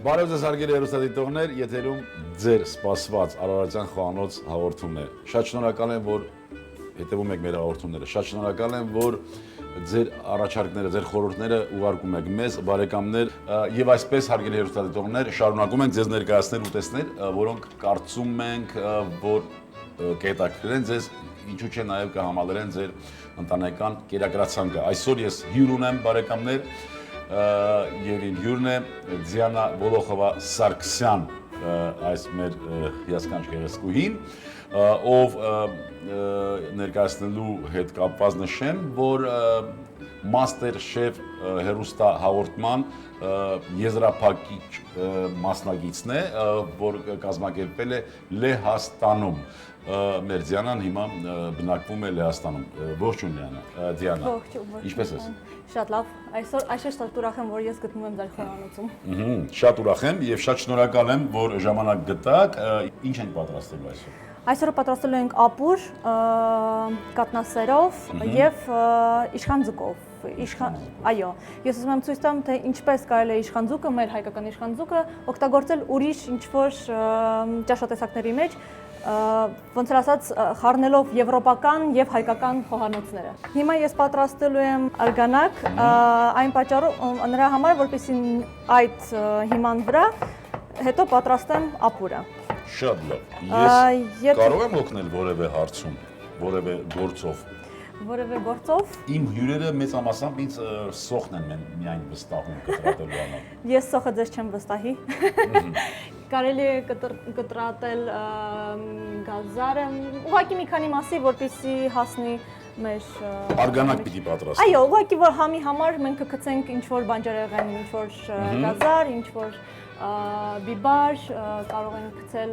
Բարև ձեզ հարգելի հեռուստադիտողներ, եթերում ձեր սպասված Արարատյան խոհանոց հաղորդումն է։ Շատ շնորհակալ եմ, որ հետևում եք մեր հաղորդումները։ Շատ շնորհակալ եմ, որ ձեր առաջարկները, ձեր խորհուրդները ուղարկում եք մեզ, բարեկամներ, եւ այսպես հարգելի հեռուստադիտողներ, շարունակում ենք ձեզ ներկայացնել ուտեստներ, որոնք կարծում ենք, որ կհետաքրքրեն ձեզ, ինչու՞ չէ նաեւ կհամալրեն ձեր ընտանեկան կերակրացանկը։ Այսօր ես հյուր ունեմ բարեկամներ եւ իմ հյուրն է Դիանա Վոլոխովա-Սարգսյան, այս մեր հիասքանչ գեղեցկուհին, ով ներկայացնելու հետ կապված նշեմ, որ MasterChef հեռուստա հաղորդման եզրափակիչ մասնագիծն է, որ կազմակերպվել է Լեհաստանում։ Մեր Դիանան հիմա բնակվում է Լեհաստանում։ Ողջույն Դիանա։ Ողջույն։ Ինչպե՞ս ես։ Շատ լավ։ Այսօր շատ ուրախ եմ, որ ես գտնվում եմ ձեր խոհանոցում։ Շատ ուրախ եմ եւ շատ շնորհակալ եմ, որ ժամանակ գտաք։ Ինչ ենք պատրաստելու այսօր։ Այսօր պատրաստելու ենք ապուր, կատնասերով եւ իշխանձուկով։ Այո, ես ուզում եմ ցույց տամ, թե ինչպես կարելի է իշխանձուկը, մեր հայկական իշխանձուկը, օգտագործել ուրիշ ինչ-որ ճաշատեսակների մեջ, ոնց որ ասած, խառնելով եվրոպական եւ հայկական խոհանոցները։ Հիմա ես պատրաստելու եմ արգանակ, այն պատճառով նրա համար, որպեսզի այդ հիման վրա հետո պատրաստեմ ապուրը։ Շատ լավ։ Ես կարող եմ օգնել որևէ հարցում, որևէ գործով։ Որևէ գործով։ Իմ հյուրերը մեծամասամբ ինձ սոխն են միայն վստահում կտրատելու համար։ Ես սոխը ձեզ չեմ վստահի։ Կարելի է կտրատել գազարը, ուղղակի մի քանի մասի, որպեսզի հասնի մեր արգանակ պիտի պատրաստենք։ Այո, ուղղակի որ համի համար մենք կգցենք ինչ-որ բանջարեղեն, ինչ-որ գազար, ինչ-որ բիբար, կարող ենք գցել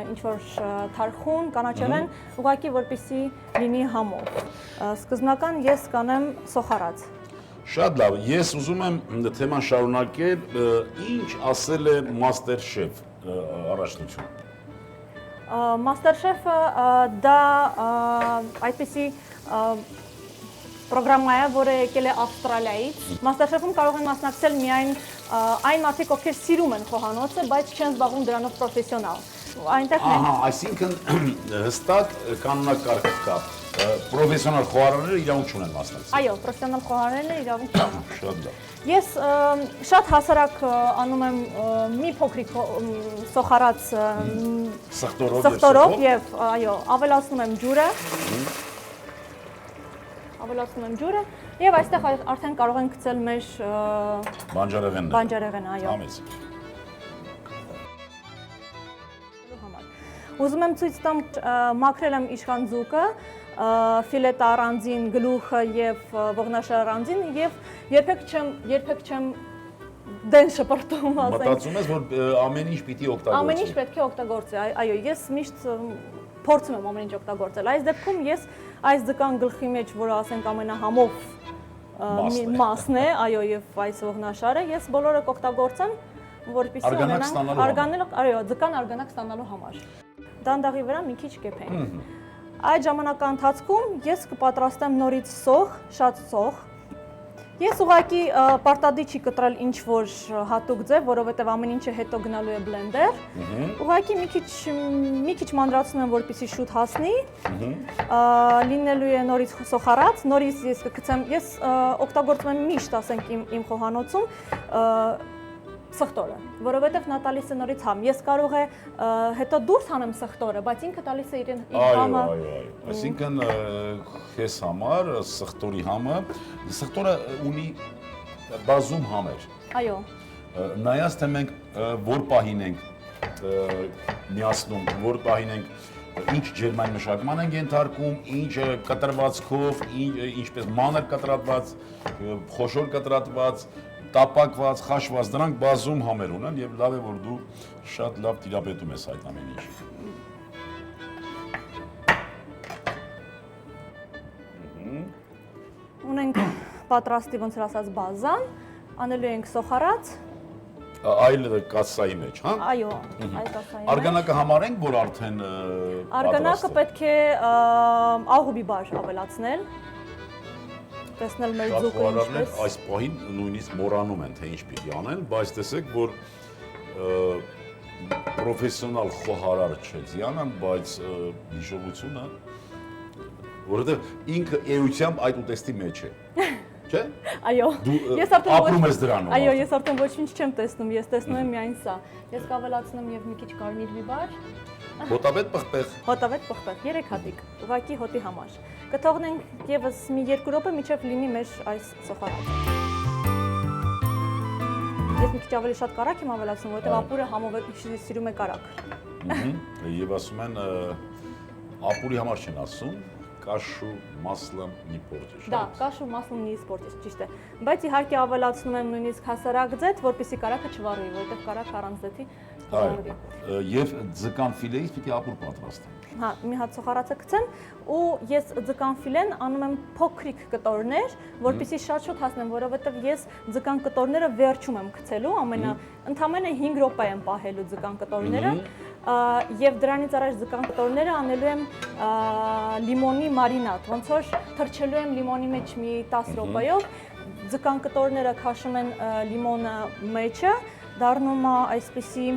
ինչ-որ թարխուն, կանաչեղեն, ուղղակի որպեսզի լինի համով։ Սկզբնական ես կանեմ սոխարած։ Շատ լավ, ես ուզում եմ թեման շարունակել, ինչ ասել է MasterChef առաջնություն։ MasterChef-ը դա այդպիսի պրոգրամա է, որը եկել է Ավստրալիայից։ MasterChef-ում կարող են մասնակցել միայն այն մարդիկ, ովքեր սիրում են խոհանոցը, բայց չեն զբաղվում դրանով պրոֆեսիոնալ։ Այնտեղ Ահա, այսինքն հստակ կանոնակարգ կա։ Պրոֆեսիոնալ խոհարարները իրավունք չունեն մասնակցել։ Այո, պրոֆեսիոնալ խոհարարները իրավունք չունեն։ Շատ լավ։ Ես շատ հասարակ անում եմ մի փոքրիկ սոխարած սխտորով եւ այո, ավելացնում եմ ջուրը եւ այստեղ արդեն կարող ենք գցել մեր բանջարեղենը, այո։ Ուզում եմ ցույց տամ, մաքրել եմ իշխանձուկը, ֆիլետը առանձին, գլուխը եւ ողնաշարը առանձին եւ երբեք չեմ դեն շպրտում, ասենք։ Մտածում ես, որ ամեն ինչ պիտի օգտագործի։ Ամեն ինչ պետք է օգտագործի, այո, ես միշտ փորձում եմ ամեն ինչ օգտագործել։ Այս դեպքում ես այս ձկան գլխի մեջ, որը ասենք ամենահամով մասն է, այո, եւ այս ողնաշարը, ես բոլորը կօգտագործեմ, որպեսզի ձկան արգանակ ստանալու համար։ Դանդաղի վրա մի քիչ կեփենք։ Այդ ժամանակա ընթացքում ես կպատրաստեմ նորից սոխ, շատ սոխ։ Ես ուղղակի պարտադի չի կտրել ինչ-որ հատուկ ձև, որովհետև ամեն ինչը հետո գնալու է բլենդեր։ Ուղղակի մի քիչ մանրացնում եմ, որպեսզի շուտ հասնի։ Լինելու է նորից սոխարած, նորից ես կգցեմ, ես օգտագործում եմ միշտ, ասենք իմ խոհանոցում սխտորը, որովհետև նա տալիս է նորից համ։ Ես կարող է հետո դուրս հանեմ սխտորը, բայց ինքը տալիս է իր համը։ Այո, այսինքն քեզ համար սխտորի համը, սխտորը ունի բազում համեր։ Այո։ Նայած թե մենք որ պահին ենք միացնում, որ պահին ենք ինչ ջերմային մշակման ենք ենթարկում, ինչ կտրվածքով, ինչպես մանր կտրատված, խոշոր կտրատված, տապակված, խաշված, դրանք բազում համեր ունեն եւ լավ է որ դու շատ լավ տիրապետում ես այդ ամեն ինչին։ Ունենք պատրաստի ոնց որ ասած բազան, անելու ենք սոխարած։ Այլ կասայի մեջ, հա։ Այո, այլ կասայի մեջ։ Արգանակը համարենք, որ արդեն Արգանակը պետք է աղ ու բիբար ավելացնել։ Տեսնել մեր ձուկը ինչպես։ Այս պահին նույնիսկ մոռանում են, թե ինչ պիտի անեն, բայց տեսեք, որ պրոֆեսիոնալ խոհարար չէ Ձիանան, բայց հիշողությունը, որովհետև ինքը էությամբ այդ ուտեստի մեջ է, չէ՞։ Այո, ես արդեն ապրում ես դրանով։ Այո, ես արդեն ոչինչ չեմ տեսնում, ես տեսնում եմ միայն սա։ Ես կավելացնեմ եւ մի քիչ կարմիր բիբար։ Հոտավետ պղպեղ։ Հոտավետ պղպեղ, 3 հատիկ, ուղակի հոտի համար։ Կթողնենք եւս մի 2 րոպե մինչեւ լինի մեր այս սոխարածը։ Ես մի քիչ ավելի շատ կարակ եմ ավելացնում, որովհետեւ ապուրը համով սիրում է կարակ։ Եվ ասում են ապուրի համար չեն ասում, կաշու մասլом не портишь։ Да, կաշու մասլом не испортишь, ճիշտ է։ Բայց իհարկե ավելացնում եմ նույնիսկ հասարակ ձեթ, որպեսզի կարակը չվառվի, որովհետև կարակ առանց ձեթի չվառվի։ Եվ ձկան ֆիլեից պիտի ապուր պատրաստեմ։ Հա, մի հատ սոխարածը գցեմ ու ես ձկան ֆիլեն անում եմ փոքրիկ կտորներ, որպեսզի շատ հասնեմ, որովհետև ես ձկան կտորները վերջում եմ գցելու, ընդամենը 5 րոպե եմ պահելու ձկան կտորները։ Եվ դրանից առաջ ձկան կտորները անելու եմ լիմոնի մարինադ, ոնց որ թրջելու եմ լիմոնի մեջ մի 10 րոպեով, ձկան կտորները քաշում են լիմոնը մեջը, դառնում է այսպիսի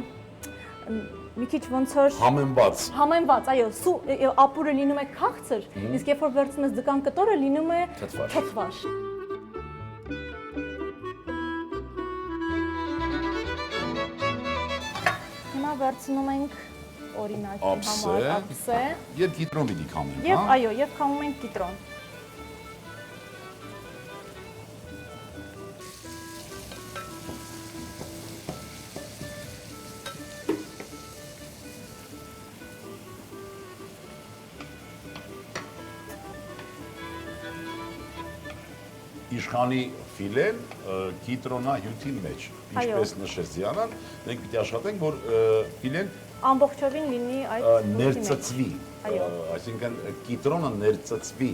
մի քիչ ոնց որ համեմված, այո, ապուրը լինում է քաղցր, իսկ երբ որ վերցնում ես ձկան կտորը լինում է թթվաշ։ Հիմա վերցնում ենք օրինակի համար ափսե։ Եվ կիտրոն պիտի քամենք, հա։ Եվ այո, եւ քամում ենք կիտրոն։ Իշխանի ֆիլեն կիտրոնա հյութի մեջ, ինչպես նշեց Ձիանան, մենք պիտի աշխատենք, որ ֆիլեն ամբողջովին լինի այդ ներծծվի, այսինքն կիտրոնը ներծծվի։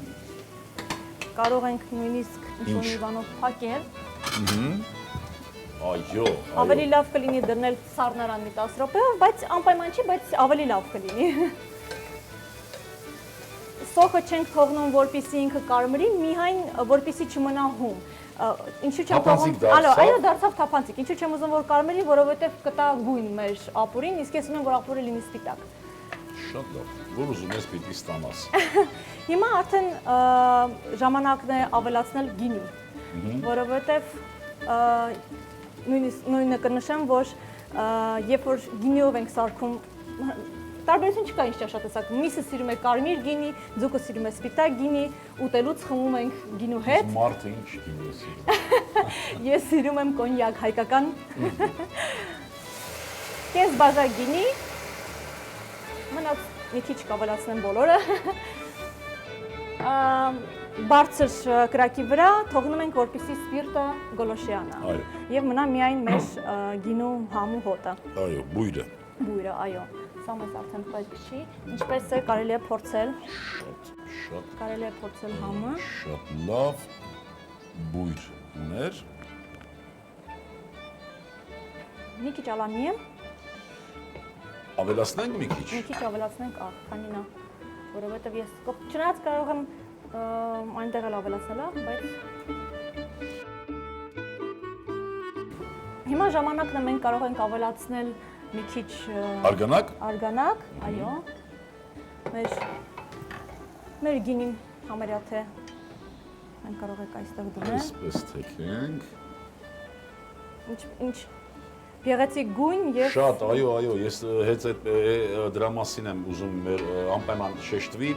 Կարող ենք նույնիսկ ինչ-որ մի բանով փակել։ Այո։ Ավելի լավ կլինի դրնել սառնարան մի 10 րոպեով, բայց անպայման չի, բայց ավելի լավ կլինի։ Սոխը չենք թողնում, որպեսզի ինքը կարմրի, միայն որպեսզի չմնա հում։ Ինչու չեմ թողնում։ Այո, դարձավ թափանցիկ։ Ինչու չեմ ուզում որ կարմրի, որովհետև կտա գույն մեր ապուրին, իսկ ես ուզում եմ որ ապուրը լինի սպիտակ։ Շատ լավ։ Որ ուզում ես պիտի ստանաս։ Հիմա արդեն ժամանակն է ավելացնել գինի, որովհետև նույնը կնշեմ, որ երբ որ գինիով ենք սարքում տարբերություն չկա ինչ ճաշատեսակ։ Միսը սիրում է կարմիր գինի, ձուկը սիրում է սպիտակ գինի, ուտելուց խմում ենք գինու հետ։ Մարդը ինչ գինի է սիրում։ Ես սիրում եմ կոնյակ հայկական։ Կես բաժակ գինի։ Մնաց մի քիչ կավելացնեմ բոլորը։ Բարձր կրակի վրա թողնում ենք որպեսզի սպիրտը գոլոշիանա։ Եվ մնա միայն մեր գինու համու հոտը։ Այո, բույրը։ Բույրը, այո։ Սա մեզ արդեն պետք չի, ինչպես է կարելի է փորձել։ Շատ։ Կարելի է փորձել համը։ Շատ լավ բույր ուներ։ Մի քիչ ալանի է։ Ավելացնենք մի քիչ։ Մի քիչ ավելացնենք, քանին է, որովհետև ես չնայած կարող եմ այնտեղ էլ ավելացնել, բայց հիմա ժամանակն է մենք կարող ենք ավելացնել մի քիչ արգանակ, այո, մեր գինին համարյա թե մենք կարող ենք այստեղ դնել։ Այսպես թեքենք։ Ինչ գեղեցիկ գույն եւ Շատ, այո, ես հենց դրա մասին եմ ուզում մեր անպայման շեշտվի,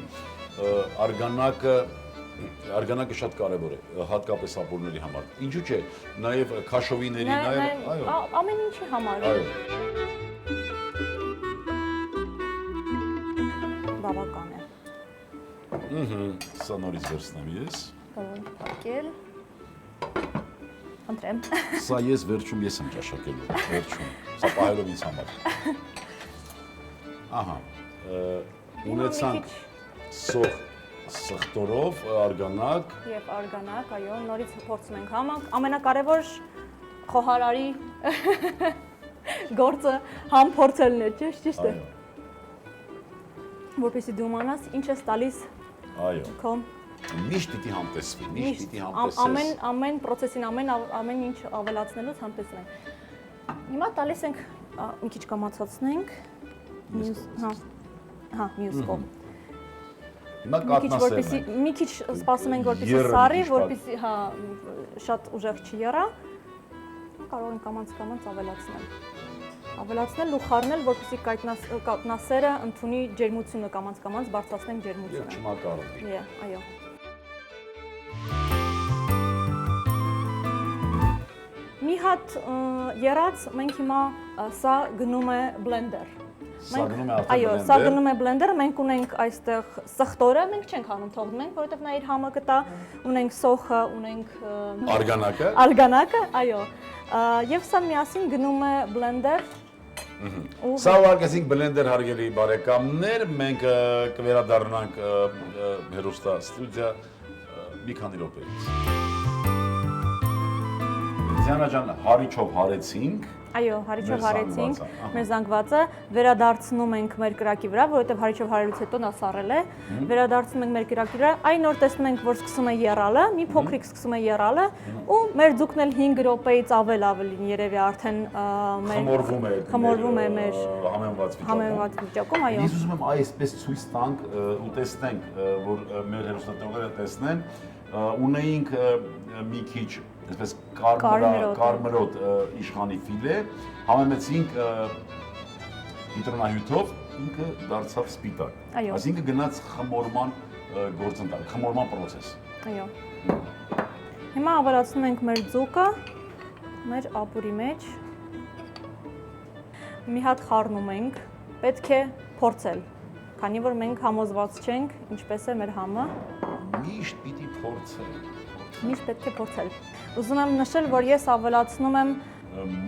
արգանակը շատ կարևոր է, հատկապես ապուրների համար։ Ինչու՞ չէ, նաև քաշովիների, նաև, այո։ Ամեն ինչի համար։ Բավական է։ Սա նորից վերցնեմ ես։ Կարող ենք փակել։ Խնդրեմ։ Սա ես վերջում ես եմ ճաշակելու, վերջում։ Սա պահելով ինձ համար։ Ահա, ունեցանք սոխ սխտորով, արգանակ։ Եվ արգանակ, այո, նորից փորձում ենք համը։ Ամենակարևոր խոհարարի գործը համ փորձելն է, ճիշտ է։ Որպեսզի դու իմանաս ինչ ես տալիս քո Միշտ պիտի համտեսվի, միշտ պիտի համտեսես։ Ամեն պրոցեսին, ամեն ինչ ավելացնելուց համտեսնենք։ Հիմա տալիս ենք մի քիչ կամացացնենք։ Մյուս կողմ։ Հիմա կատնասերն ենք։ Մի քիչ սպասում ենք, որպեսզի սառի, որպեսզի շատ ուժեղ չեռա։ Կարող ենք կամաց ավելացնել ու խառնել, որպեսզի կատնասերը ընդունի ջերմությունը կամաց բարձրացնենք ջերմությունը։ Եվ չմակարդի։ Այո։ Մի հատ եռած մենք հիմա սա գնում է բլենդեր։ Այո, սա գնում է բլենդեր, մենք ունենք այստեղ սխտորը, մենք չենք հանում թողնում ենք, որովհետև նա իր համը կտա, ունենք սոխը, ունենք արգանակը, այո։ Եվ սա միասին գնում է բլենդեր։ Սա ուղարկեցինք բլենդեր հարգելի բարեկամներ, մենք կվերադառնանք հեռուստա ստուդիա մի քանի րոպեից։ Դիանա ջան, հարիչով հարեցինք։ Այո, հարիչով հարեցինք, մեր զանգվածը վերադարձնում ենք մեր կրակի վրա, որովհետև հարիչով հարելուց հետո նա սառել է, վերադարձնում ենք մեր կրակի վրա, այն օր տեսնում ենք, որ սկսում է եռալը, մի փոքրիկ սկսում է եռալը, ու մեր ձուկն էլ 5 րոպեից ավելին երևի արդեն խմորվում է մեր համեմված վիճակում, այո։ Ես ուզում եմ այսպես ցույց տանք ու տեսնենք, որ մեր հեռուստատեղերը տեսնեն, ունեինք մի քիչ այսպես կարմրոտ իշխանի ֆիլե, համեմեցինք հիդրոնահյութով, ինքը դարձավ սպիտակ։ Այսինքն գնաց խմորման գործընթաց, խմորման process։ Այո։ Հիմա ավելացնում ենք մեր ձուկը մեր ապուրի մեջ։ Մի հատ խառնում ենք, պետք է փորձել, քանի որ մենք համոզված չենք, ինչպես է մեր համը։ Միշտ պիտի փորձել։ Միշտ պետք է փորձել։ Ուզում եմ նշել, որ ես ավելացնում եմ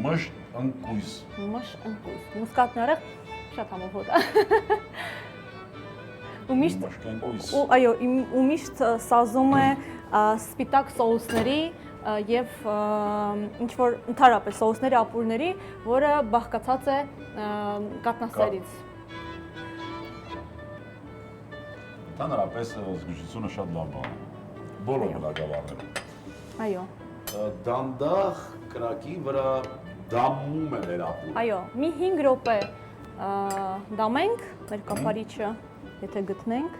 մշտ ընկույզ։ Մուսկատնարեղ շատ համով հոտ է։ Ու միշտ սազում է սպիտակ սոուսների եւ ինչ-որ ընդհանրապես սոուսների ապուրների, որը բաղկացած է կատնասերից։ Ընդհանրապես զգուշությունը շատ լավ բան է։ Բոլոր բնակավարներում։ Այո։ Դանդաղ կրակի վրա դամում է մեր ապուրը։ Այո, մի 5 րոպե դամենք, մեր կափարիչը, եթե գտնենք։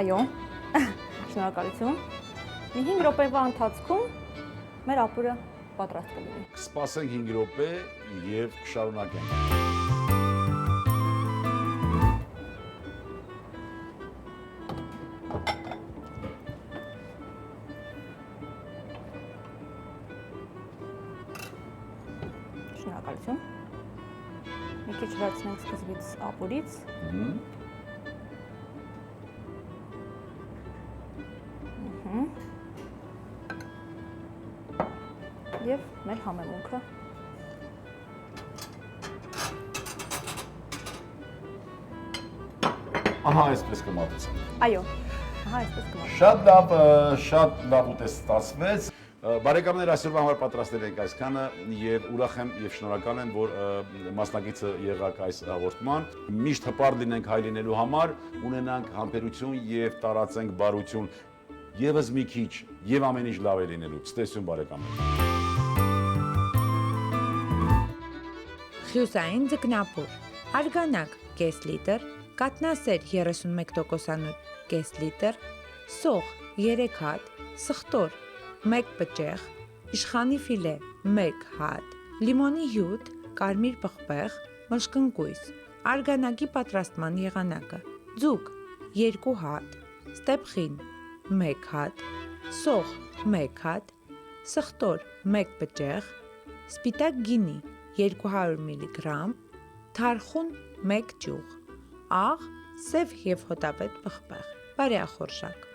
Այո։ Շնորհակալություն։ Մի 5 րոպեվա ընթացքում մեր ապուրը պատրաստ կլինի։ Կսպասենք 5 րոպե եւ կշարունակենք։ Շնորհակալություն։ Մի քիչ վերցնենք սկզբից ապուրից։ Եվ մեր համեմունքը։ Ահա այսպես կմատուցենք։ Այո, ահա այսպես կմատուցենք։ Շատ լավ ուտես ստացվեց։ Բարեկամներ, այսօրվա համար պատրաստել ենք այսքանը եւ ուրախ եմ եւ շնորհակալ եմ, որ մասնակիցը եղաք այս հաղորդման։ Միշտ հպարտ լինենք հայ լինելու համար, ունենանք համբերություն եւ տարածենք բարություն եւս մի քիչ եւ ամեն ինչ լավ է լինելու։ Ցտեսություն բարեկամներ։ Խյուսային ձկնապուր, արգանակ կես լիտր, կատնասեր 31%-անոց կես լիտր, սոխ 3 հատ, սխտոր 1 բջեղ, իշխանի ֆիլե 1 հատ, լիմոնի հյութ, կարմիր պղպեղ, մշկընկույզ, արգանակի պատրաստման եղանակը, ձուկ 2 հատ, ստեպխին 1 հատ, սոխ 1 հատ, սխտոր 1 բջեղ, սպիտակ գինի 200 մգ, թարխուն 1 ճյուղ, աղ, սև և հոտապետ պղպեղ, բարեախորժակ։